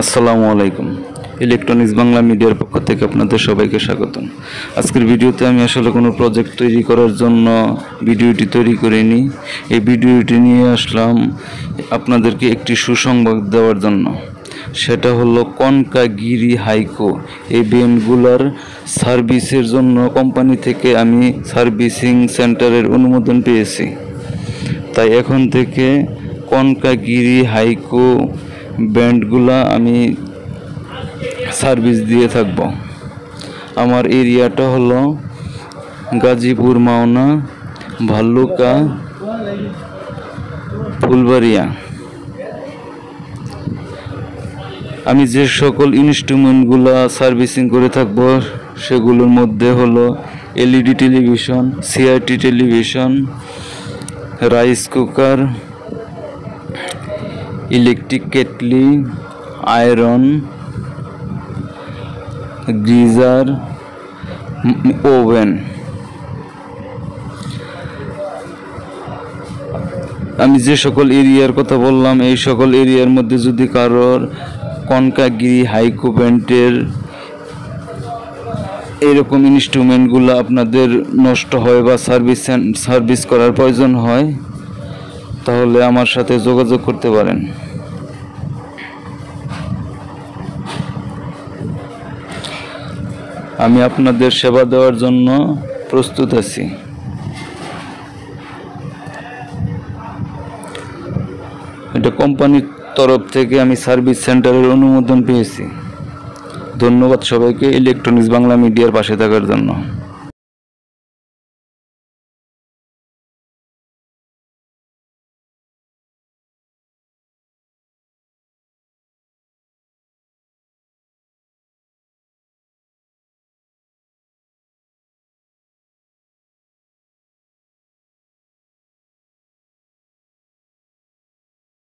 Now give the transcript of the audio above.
আসসালামু আলাইকুম। ইলেকট্রনিক্স বাংলা মিডিয়ার পক্ষ থেকে আপনাদের সবাইকে স্বাগতম। আজকের ভিডিওতে আমি আসলে কোনো প্রজেক্ট তৈরি করার জন্য ভিডিওটি তৈরি করিনি। এই ভিডিওটি নিয়ে আসলাম আপনাদেরকে একটি সুসংবাদ দেওয়ার জন্য। সেটা হলো কনকা গ্রি হাইকো এই ব্যান্ডগুলার সার্ভিসের জন্য কোম্পানি থেকে আমি সার্ভিসিং সেন্টারের অনুমোদন পেয়েছি। তাই এখন থেকে কনকা গ্রি হাইকো ব্যান্ডগুলা আমি সার্ভিস দিয়ে থাকব। আমার এরিয়াটা হলো গাজীপুর, মাওনা, ভাল্লুকা, ফুলবাড়িয়া। আমি যে সকল ইনস্ট্রুমেন্টগুলা সার্ভিসিং করে থাকব সেগুলোর মধ্যে হলো LED television, CRT television, rice cooker, electric kettle, iron, geyser, oven. আমি যে সকল এরিয়ার কথা বললাম এই সকল এরিয়ার মধ্যে যদি কারোর কনকা গ্রি হাইকো ব্র্যান্ডের এরকম ইনস্ট্রুমেন্টগুলো আপনাদের নষ্ট হয় বা সার্ভিস করার প্রয়োজন হয় তাহলে আমার সাথে যোগাযোগ করতে পারেন। আমি আপনাদের সেবা দেওয়ার জন্য প্রস্তুত আছি। এটা কোম্পানির তরফ থেকে আমি সার্ভিস সেন্টারের অনুমোদন পেয়েছি। ধন্যবাদ সবাইকে ইলেকট্রনিক্স বাংলা মিডিয়ার পাশে থাকার জন্য।